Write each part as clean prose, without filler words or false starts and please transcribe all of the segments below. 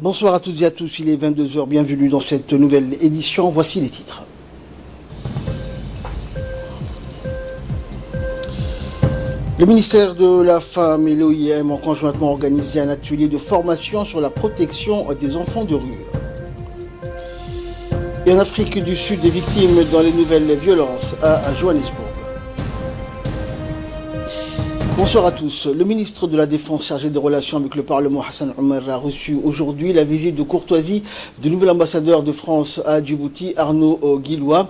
Bonsoir à toutes et à tous, il est 22 heures, bienvenue dans cette nouvelle édition, voici les titres. Le ministère de la Femme et l'OIM ont conjointement organisé un atelier de formation sur la protection des enfants de rue. Et en Afrique du Sud, des victimes dans les nouvelles violences à Johannesburg. Bonsoir à tous. Le ministre de la Défense chargé des relations avec le Parlement, Hassan Omar, a reçu aujourd'hui la visite de courtoisie du nouvel ambassadeur de France à Djibouti, Arnaud Guillois.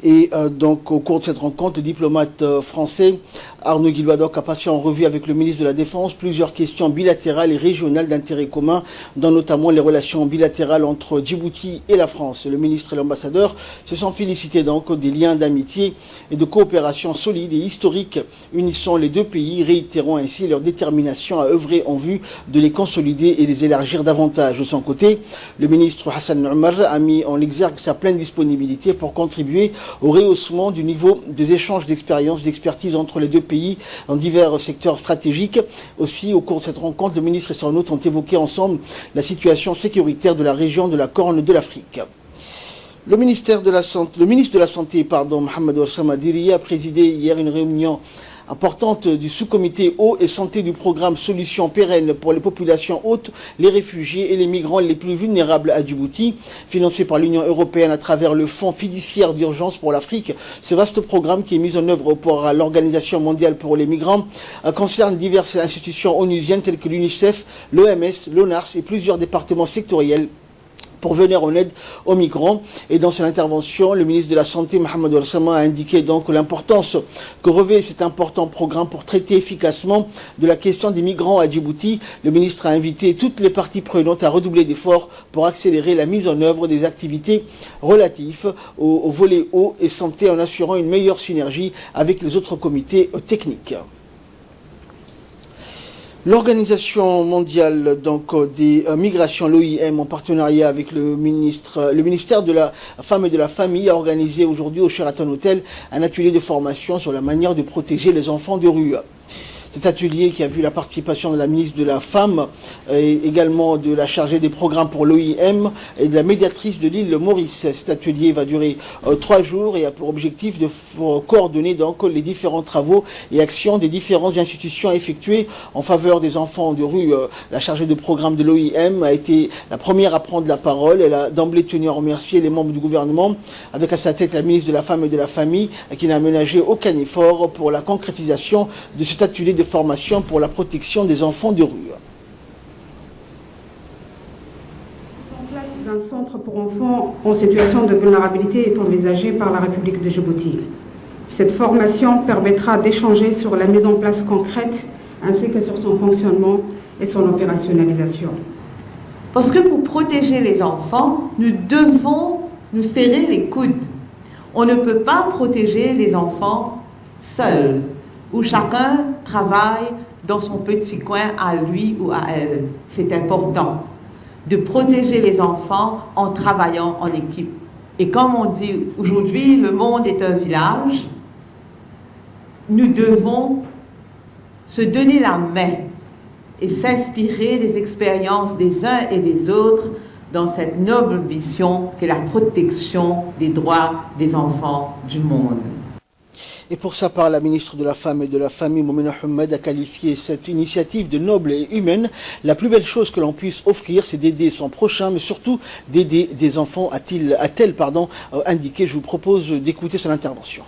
Et donc au cours de cette rencontre, le diplomate français Arnaud Guillois a passé en revue avec le ministre de la Défense plusieurs questions bilatérales et régionales d'intérêt commun, dont notamment les relations bilatérales entre Djibouti et la France. Le ministre et l'ambassadeur se sont félicités donc des liens d'amitié et de coopération solides et historiques unissant les deux pays, réitérant ainsi leur détermination à œuvrer en vue de les consolider et les élargir davantage. De son côté, le ministre Hassan Omar a mis en exergue sa pleine disponibilité pour contribuer au rehaussement du niveau des échanges d'expériences, d'expertise entre les deux pays dans divers secteurs stratégiques. Aussi, au cours de cette rencontre, le ministre et son hôte ont évoqué ensemble la situation sécuritaire de la région de la Corne de l'Afrique. Le ministre de la Santé, Mohamed Ouassama Diri, a présidé hier une réunion importante du sous-comité eau et santé du programme Solutions pérennes pour les populations hautes, les réfugiés et les migrants les plus vulnérables à Djibouti, financé par l'Union européenne à travers le Fonds fiduciaire d'urgence pour l'Afrique. Ce vaste programme qui est mis en œuvre par l'Organisation mondiale pour les migrants concerne diverses institutions onusiennes telles que l'UNICEF, l'OMS, l'ONARS et plusieurs départements sectoriels pour venir en aide aux migrants. Et dans son intervention, le ministre de la Santé, Mohamed Ouassama, a indiqué donc l'importance que revêt cet important programme pour traiter efficacement de la question des migrants à Djibouti. Le ministre a invité toutes les parties prenantes à redoubler d'efforts pour accélérer la mise en œuvre des activités relatives au volet eau et santé en assurant une meilleure synergie avec les autres comités techniques. L'Organisation mondiale des migrations, l'OIM, en partenariat avec le ministère de la Femme et de la Famille, a organisé aujourd'hui au Sheraton Hotel un atelier de formation sur la manière de protéger les enfants de rue. Cet atelier qui a vu la participation de la ministre de la Femme et également de la chargée des programmes pour l'OIM et de la médiatrice de l'île Maurice. Cet atelier va durer 3 jours et a pour objectif de coordonner donc les différents travaux et actions des différentes institutions effectuées en faveur des enfants de rue. La chargée de programme de l'OIM a été la première à prendre la parole. Elle a d'emblée tenu à remercier les membres du gouvernement, avec à sa tête la ministre de la Femme et de la Famille, qui n'a ménagé aucun effort pour la concrétisation de cet atelier de formation pour la protection des enfants de rue. En place d'un centre pour enfants en situation de vulnérabilité est envisagée par la République de Djibouti. Cette formation permettra d'échanger sur la mise en place concrète ainsi que sur son fonctionnement et son opérationnalisation. Parce que pour protéger les enfants, nous devons nous serrer les coudes. On ne peut pas protéger les enfants seuls, où chacun travaille dans son petit coin à lui ou à elle. C'est important de protéger les enfants en travaillant en équipe. Et comme on dit aujourd'hui, le monde est un village, nous devons se donner la main et s'inspirer des expériences des uns et des autres dans cette noble mission qu'est la protection des droits des enfants du monde. Et pour sa part, la ministre de la Femme et de la Famille, Moumena Ahmed, a qualifié cette initiative de noble et humaine. La plus belle chose que l'on puisse offrir, c'est d'aider son prochain, mais surtout d'aider des enfants, a-t-elle indiqué. Je vous propose d'écouter son intervention.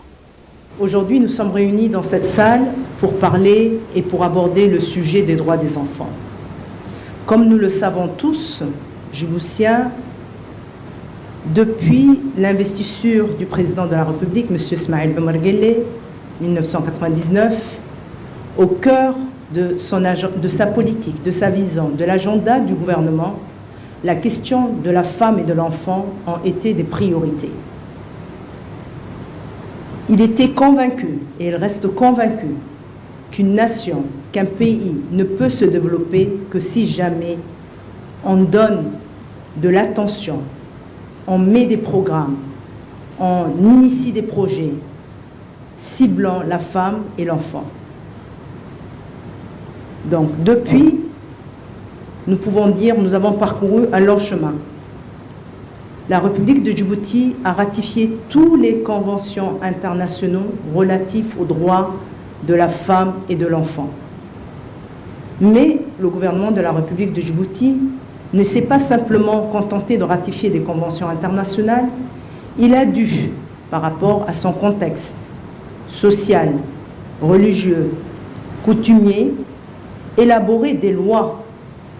Aujourd'hui, nous sommes réunis dans cette salle pour parler et pour aborder le sujet des droits des enfants. Comme nous le savons tous, Djiboutiens, depuis l'investiture du président de la République, M. Ismaël Omar Guelleh, 1999, au cœur de sa politique, de sa vision, de l'agenda du gouvernement, la question de la femme et de l'enfant ont été des priorités. Il était convaincu, et il reste convaincu, qu'une nation, qu'un pays ne peut se développer que si jamais on donne de l'attention, on met des programmes, on initie des projets ciblant la femme et l'enfant. Donc depuis nous pouvons dire que nous avons parcouru un long chemin. La République de Djibouti a ratifié toutes les conventions internationales relatives aux droits de la femme et de l'enfant. Mais le gouvernement de la République de Djibouti ne s'est pas simplement contenté de ratifier des conventions internationales, il a dû, par rapport à son contexte social, religieux, coutumier, élaborer des lois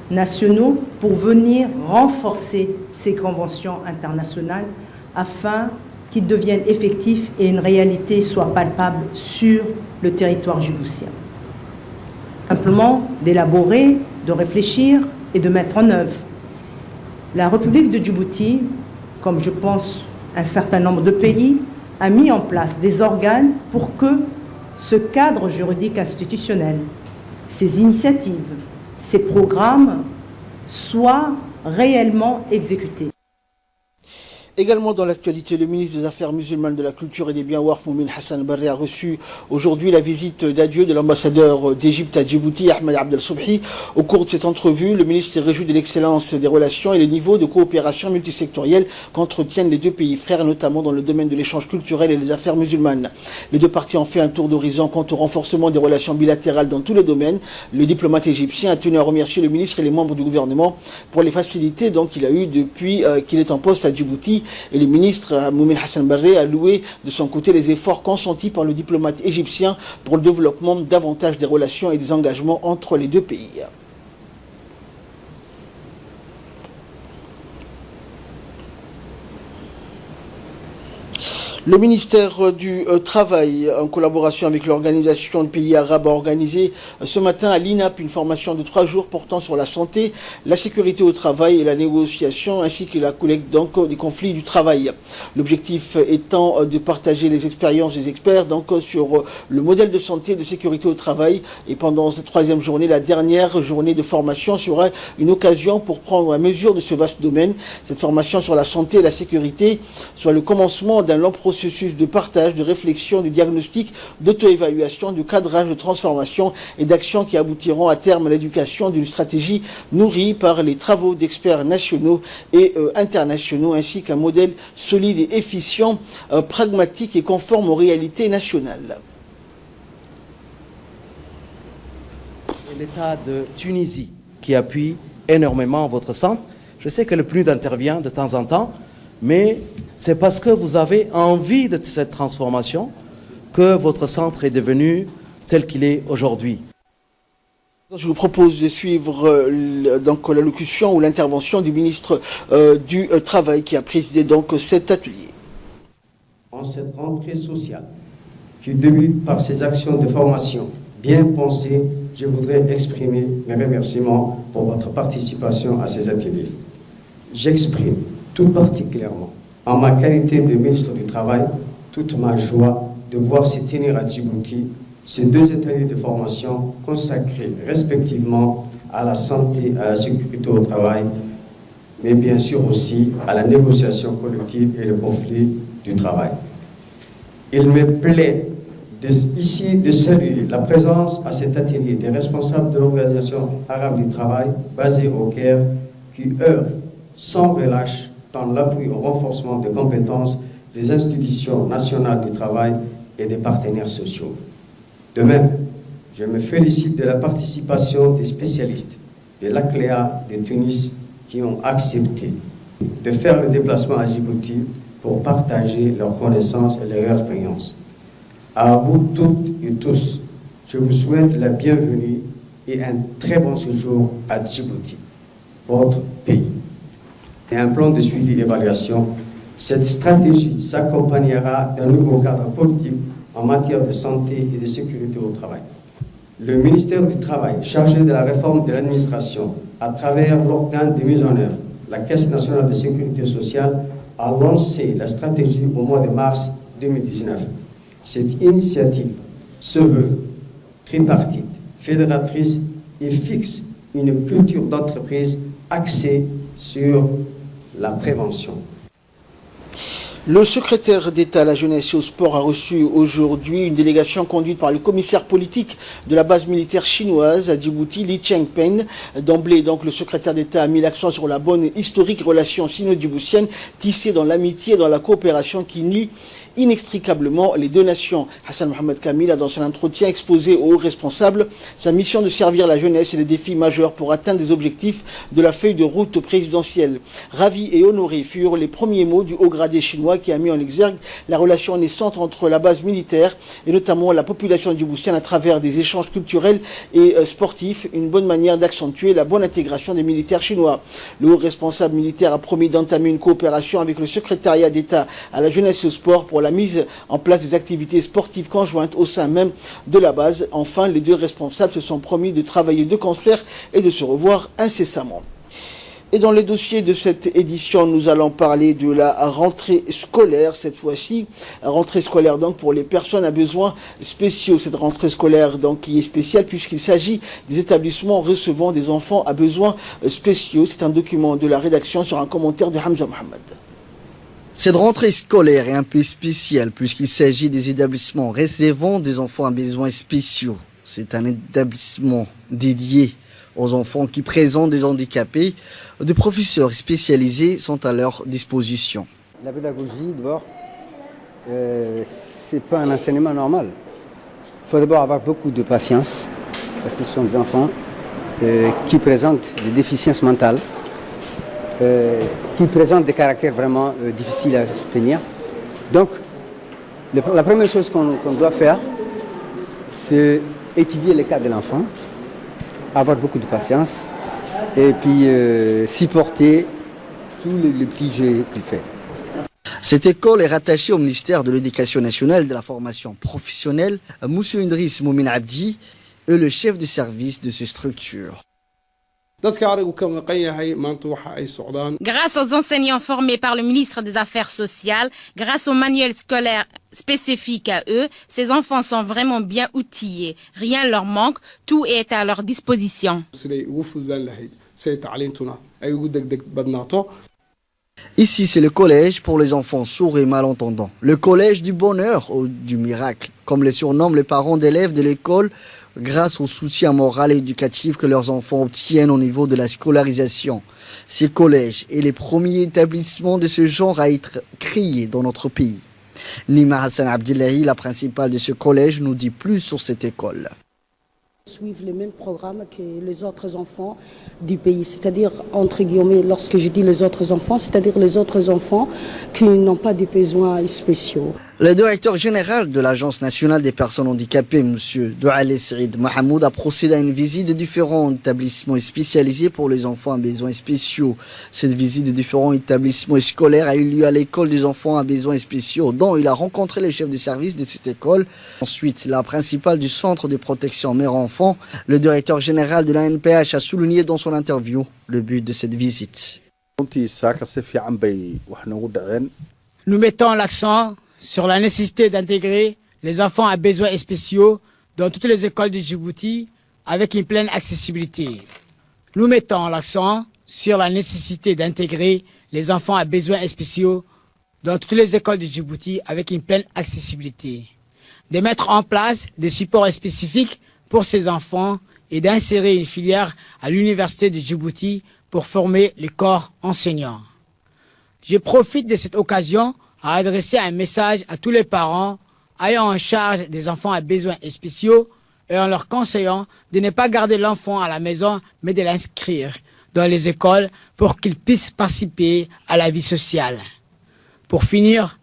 nationaux pour venir renforcer ces conventions internationales afin qu'ils deviennent effectifs et une réalité soit palpable sur le territoire djiboutien. Simplement d'élaborer, de réfléchir et de mettre en œuvre. La République de Djibouti, comme je pense un certain nombre de pays, a mis en place des organes pour que ce cadre juridique institutionnel, ces initiatives, ces programmes soient réellement exécutés. Également dans l'actualité, le ministre des Affaires musulmanes, de la Culture et des Biens Warf, Moumin Hassan Barré, a reçu aujourd'hui la visite d'adieu de l'ambassadeur d'Égypte à Djibouti, Ahmed Abdel Sobhi. Au cours de cette entrevue, le ministre s'est réjoui de l'excellence des relations et le niveau de coopération multisectorielle qu'entretiennent les deux pays frères, notamment dans le domaine de l'échange culturel et des affaires musulmanes. Les deux parties ont fait un tour d'horizon quant au renforcement des relations bilatérales dans tous les domaines. Le diplomate égyptien a tenu à remercier le ministre et les membres du gouvernement pour les facilités qu'il a eues depuis qu'il est en poste à Djibouti. Et le ministre Moumin Hassan Barré a loué de son côté les efforts consentis par le diplomate égyptien pour le développement davantage des relations et des engagements entre les deux pays. Le ministère du Travail, en collaboration avec l'Organisation des pays arabes, a organisé ce matin à l'INAP une formation de 3 jours portant sur la santé, la sécurité au travail et la négociation, ainsi que la collecte des conflits du travail. L'objectif étant de partager les expériences des experts sur le modèle de santé et de sécurité au travail. Et pendant cette 3e journée, la dernière journée de formation sera une occasion pour prendre la mesure de ce vaste domaine. Cette formation sur la santé et la sécurité soit le commencement d'un long processus de partage, de réflexion, de diagnostic, d'auto-évaluation, de cadrage, de transformation et d'action qui aboutiront à terme à l'éducation d'une stratégie nourrie par les travaux d'experts nationaux et internationaux, ainsi qu'un modèle solide et efficient, pragmatique et conforme aux réalités nationales. L'État de Tunisie qui appuie énormément votre centre. Je sais que le PNUD intervient de temps en temps, mais c'est parce que vous avez envie de cette transformation que votre centre est devenu tel qu'il est aujourd'hui. Je vous propose de suivre l'allocution ou l'intervention du ministre du Travail qui a présidé cet atelier. En cette rentrée sociale qui débute par ces actions de formation bien pensées, je voudrais exprimer mes remerciements pour votre participation à ces ateliers. J'exprime tout particulièrement, en ma qualité de ministre du Travail, toute ma joie de voir se tenir à Djibouti ces 2 ateliers de formation consacrés respectivement à la santé, à la sécurité au travail, mais bien sûr aussi à la négociation collective et le conflit du travail. Il me plaît ici de saluer la présence à cet atelier des responsables de l'Organisation arabe du travail basée au Caire qui œuvrent sans relâche dans l'appui au renforcement des compétences des institutions nationales du travail et des partenaires sociaux. De même, je me félicite de la participation des spécialistes de l'ACLEA de Tunis qui ont accepté de faire le déplacement à Djibouti pour partager leurs connaissances et leurs expériences. À vous toutes et tous, je vous souhaite la bienvenue et un très bon séjour à Djibouti, votre pays. Et un plan de suivi et d'évaluation, cette stratégie s'accompagnera d'un nouveau cadre politique en matière de santé et de sécurité au travail. Le ministère du Travail, chargé de la réforme de l'administration, à travers l'organe de mise en œuvre, la Caisse nationale de sécurité sociale, a lancé la stratégie au mois de mars 2019. Cette initiative se veut tripartite, fédératrice et fixe une culture d'entreprise axée sur la prévention. Le secrétaire d'État à la jeunesse et au sport a reçu aujourd'hui une délégation conduite par le commissaire politique de la base militaire chinoise à Djibouti, Li Chengpen. D'emblée, donc, le secrétaire d'État a mis l'accent sur la bonne historique relation sino-djiboutienne tissée dans l'amitié et dans la coopération qui nie inextricablement les deux nations. Hassan Mohamed Kamil a dans son entretien exposé aux hauts responsables sa mission de servir la jeunesse et les défis majeurs pour atteindre les objectifs de la feuille de route présidentielle. Ravis et honorés furent les premiers mots du haut gradé chinois qui a mis en exergue la relation naissante entre la base militaire et notamment la population djiboutienne à travers des échanges culturels et sportifs, une bonne manière d'accentuer la bonne intégration des militaires chinois. Le haut responsable militaire a promis d'entamer une coopération avec le secrétariat d'État à la jeunesse et au sport pour la mise en place des activités sportives conjointes au sein même de la base. Enfin, les deux responsables se sont promis de travailler de concert et de se revoir incessamment. Et dans les dossiers de cette édition, nous allons parler de la rentrée scolaire, cette fois-ci. Rentrée scolaire donc pour les personnes à besoins spéciaux. Cette rentrée scolaire donc qui est spéciale puisqu'il s'agit des établissements recevant des enfants à besoins spéciaux. C'est un document de la rédaction sur un commentaire de Hamza Mohamed. Cette rentrée scolaire est un peu spéciale puisqu'il s'agit des établissements recevant des enfants à besoins spéciaux. C'est un établissement dédié aux enfants qui présentent des handicapés. Des professeurs spécialisés sont à leur disposition. La pédagogie, d'abord, c'est pas un enseignement normal. Il faut d'abord avoir beaucoup de patience parce que ce sont des enfants qui présentent des déficiences mentales. Qui présentent des caractères vraiment difficiles à soutenir. Donc, la première chose qu'on doit faire, c'est étudier le cas de l'enfant, avoir beaucoup de patience, et puis supporter tous les petits jeux qu'il fait. Cette école est rattachée au ministère de l'Éducation nationale et de la formation professionnelle. Moussou Idriss Moumin Abdi est le chef de service de cette structure. Grâce aux enseignants formés par le ministre des Affaires sociales, grâce aux manuels scolaires spécifiques à eux, ces enfants sont vraiment bien outillés. Rien ne leur manque, tout est à leur disposition. Ici, c'est le collège pour les enfants sourds et malentendants. Le collège du bonheur ou du miracle, comme le surnomment les parents d'élèves de l'école, grâce au soutien moral et éducatif que leurs enfants obtiennent au niveau de la scolarisation. Ces collèges est les premiers établissements de ce genre à être créés dans notre pays. Nima Hassan Abdillahi, la principale de ce collège, nous dit plus sur cette école. Suivent les mêmes programmes que les autres enfants du pays, c'est-à-dire, entre guillemets, lorsque je dis les autres enfants, c'est-à-dire les autres enfants qui n'ont pas de besoins spéciaux. Le directeur général de l'Agence nationale des personnes handicapées, M. Douale Saïd Mahamoud, a procédé à une visite de différents établissements spécialisés pour les enfants à besoins spéciaux. Cette visite de différents établissements scolaires a eu lieu à l'école des enfants à besoins spéciaux, dont il a rencontré les chefs de service de cette école. Ensuite, la principale du centre de protection mère-enfant, le directeur général de l'ANPH, a souligné dans son interview le but de cette visite. Nous mettons l'accent sur la nécessité d'intégrer les enfants à besoins spéciaux dans toutes les écoles de Djibouti avec une pleine accessibilité. Nous mettons l'accent sur la nécessité d'intégrer les enfants à besoins spéciaux dans toutes les écoles de Djibouti avec une pleine accessibilité. De mettre en place des supports spécifiques pour ces enfants et d'insérer une filière à l'université de Djibouti pour former les corps enseignants. Je profite de cette occasion à adresser un message à tous les parents ayant en charge des enfants à besoins spéciaux et en leur conseillant de ne pas garder l'enfant à la maison mais de l'inscrire dans les écoles pour qu'il puisse participer à la vie sociale. Pour finir,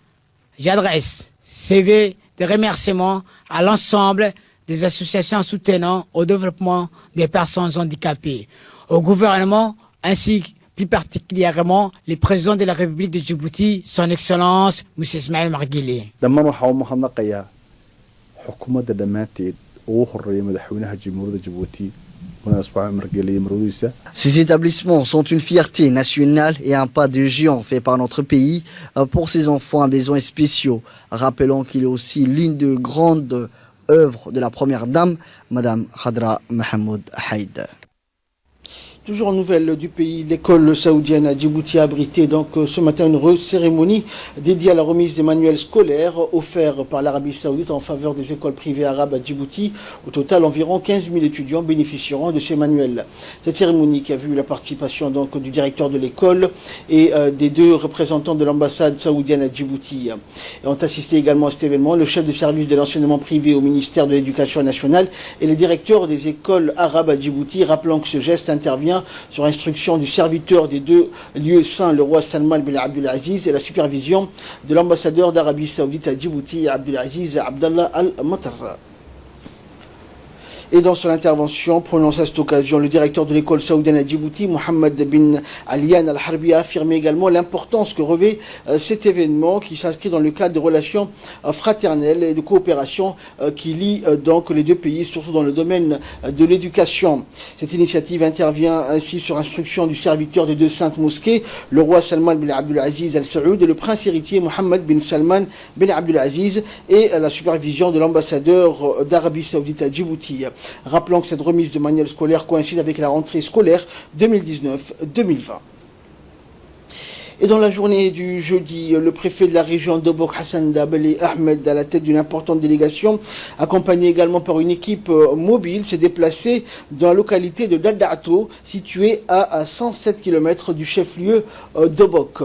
j'adresse CV de remerciements à l'ensemble des associations soutenant au développement des personnes handicapées, au gouvernement ainsi que plus particulièrement le président de la République de Djibouti, son Excellence, M. Ismaël Marguilé. Ces établissements sont une fierté nationale et un pas de géant fait par notre pays pour ces enfants à besoins spéciaux. Rappelons qu'il est aussi l'une des grandes œuvres de la première dame, Madame Khadra Mahamoud Haïd. Toujours en nouvelle du pays, l'école saoudienne à Djibouti a abrité donc ce matin une heureuse cérémonie dédiée à la remise des manuels scolaires offerts par l'Arabie saoudite en faveur des écoles privées arabes à Djibouti. Au total, environ 15 000 étudiants bénéficieront de ces manuels. Cette cérémonie qui a vu la participation donc du directeur de l'école et des deux représentants de l'ambassade saoudienne à Djibouti. Et ont assisté également à cet événement le chef de service de l'enseignement privé au ministère de l'Éducation nationale et les directeurs des écoles arabes à Djibouti, rappelant que ce geste intervient sur instruction du serviteur des deux lieux saints, le roi Salman bin Abdulaziz, et la supervision de l'ambassadeur d'Arabie Saoudite à Djibouti, Abdulaziz Abdallah Al-Matar. Et dans son intervention prononcée à cette occasion, le directeur de l'école saoudienne à Djibouti, Mohamed bin Alian Al-Harbi, a affirmé également l'importance que revêt cet événement qui s'inscrit dans le cadre de relations fraternelles et de coopération qui lient donc les deux pays, surtout dans le domaine de l'éducation. Cette initiative intervient ainsi sur instruction du serviteur des deux saintes mosquées, le roi Salman bin Abdulaziz Al-Saoud et le prince héritier Mohamed bin Salman bin Abdulaziz, et la supervision de l'ambassadeur d'Arabie Saoudite à Djibouti. Rappelons que cette remise de manuels scolaires coïncide avec la rentrée scolaire 2019-2020. Et dans la journée du jeudi, le préfet de la région d'Obok, Hassan Dabeli Ahmed, à la tête d'une importante délégation, accompagné également par une équipe mobile, s'est déplacé dans la localité de Dadato, située à 107 km du chef-lieu d'Obok,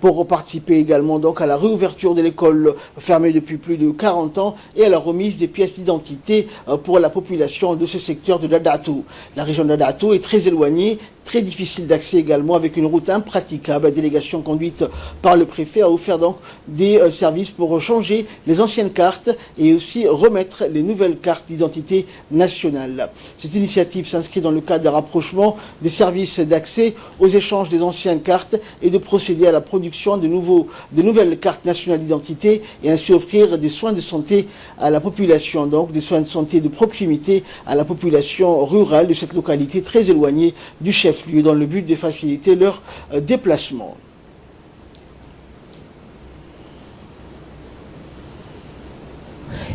pour participer également donc à la réouverture de l'école fermée depuis plus de 40 ans et à la remise des pièces d'identité pour la population de ce secteur de Dadato. La région de Dadato est très éloignée, très difficile d'accès également, avec une route impraticable. La délégation conduite par le préfet a offert donc des services pour changer les anciennes cartes et aussi remettre les nouvelles cartes d'identité nationale. Cette initiative s'inscrit dans le cadre d'un rapprochement des services d'accès aux échanges des anciennes cartes et de procéder à la production de nouvelles cartes nationales d'identité et ainsi offrir des soins de santé à la population, donc des soins de santé de proximité à la population rurale de cette localité très éloignée du chef-lieu, dans le but de faciliter leur déplacement.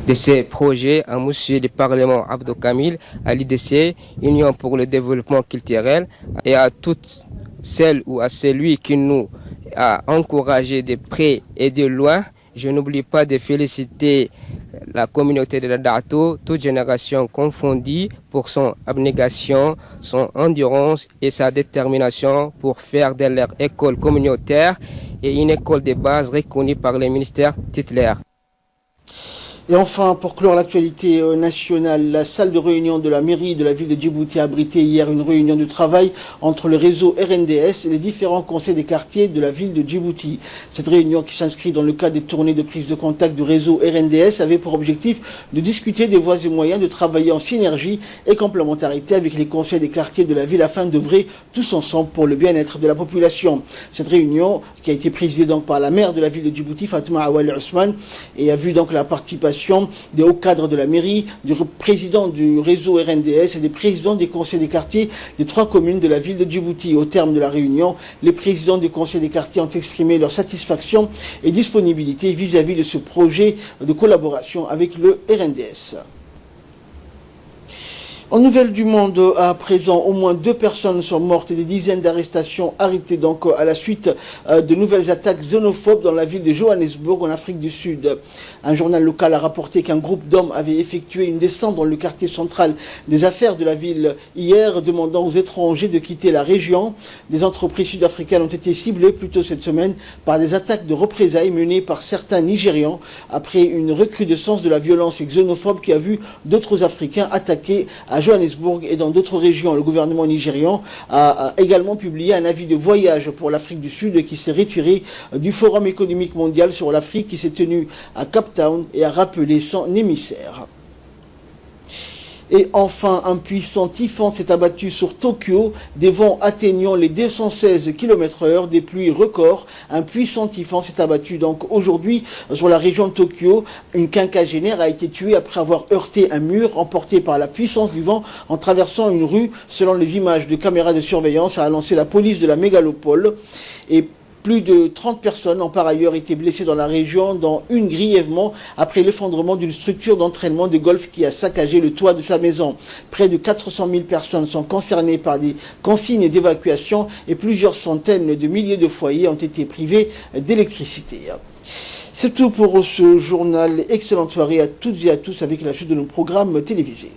De ces projets à Monsieur le Parlement Abdou Kamil, à l'IDC, Union pour le développement culturel, et à toutes celles ou à celui qui nous a encouragé de près et de loin. Je n'oublie pas de féliciter la communauté de Dadato, toute génération confondue, pour son abnégation, son endurance et sa détermination pour faire de leur école communautaire et une école de base reconnue par les ministères titulaires. Et enfin, pour clore l'actualité nationale, la salle de réunion de la mairie de la ville de Djibouti a abrité hier une réunion de travail entre le réseau RNDS et les différents conseils des quartiers de la ville de Djibouti. Cette réunion, qui s'inscrit dans le cadre des tournées de prise de contact du réseau RNDS, avait pour objectif de discuter des voies et moyens de travailler en synergie et complémentarité avec les conseils des quartiers de la ville afin d'œuvrer tous ensemble pour le bien-être de la population. Cette réunion, qui a été présidée donc par la maire de la ville de Djibouti, Fatma Awali Ousmane, et a vu donc la participation des hauts cadres de la mairie, du président du réseau RNDS et des présidents des conseils des quartiers des 3 communes de la ville de Djibouti. Au terme de la réunion, les présidents des conseils des quartiers ont exprimé leur satisfaction et disponibilité vis-à-vis de ce projet de collaboration avec le RNDS. En nouvelles du monde, à présent, au moins 2 personnes sont mortes et des dizaines d'arrestations arrêtées donc à la suite de nouvelles attaques xénophobes dans la ville de Johannesburg, en Afrique du Sud. Un journal local a rapporté qu'un groupe d'hommes avait effectué une descente dans le quartier central des affaires de la ville hier, demandant aux étrangers de quitter la région. Des entreprises sud-africaines ont été ciblées plus tôt cette semaine par des attaques de représailles menées par certains Nigérians après une recrudescence de la violence xénophobe qui a vu d'autres Africains attaqués à Johannesburg et dans d'autres régions. Le gouvernement nigérian a également publié un avis de voyage pour l'Afrique du Sud qui s'est retiré du Forum économique mondial sur l'Afrique qui s'est tenu à Cape Town et a rappelé son émissaire. Et enfin, un puissant typhon s'est abattu sur Tokyo, des vents atteignant les 216 km/h, des pluies records. Un puissant typhon s'est abattu donc aujourd'hui sur la région de Tokyo. Une quinquagénaire a été tuée après avoir heurté un mur emporté par la puissance du vent en traversant une rue, selon les images de caméras de surveillance, a annoncé la police de la mégalopole. Et Plus de 30 personnes ont par ailleurs été blessées dans la région, dont une grièvement après l'effondrement d'une structure d'entraînement de golf qui a saccagé le toit de sa maison. Près de 400 000 personnes sont concernées par des consignes d'évacuation et plusieurs centaines de milliers de foyers ont été privés d'électricité. C'est tout pour ce journal. Excellente soirée à toutes et à tous avec la suite de nos programmes télévisés.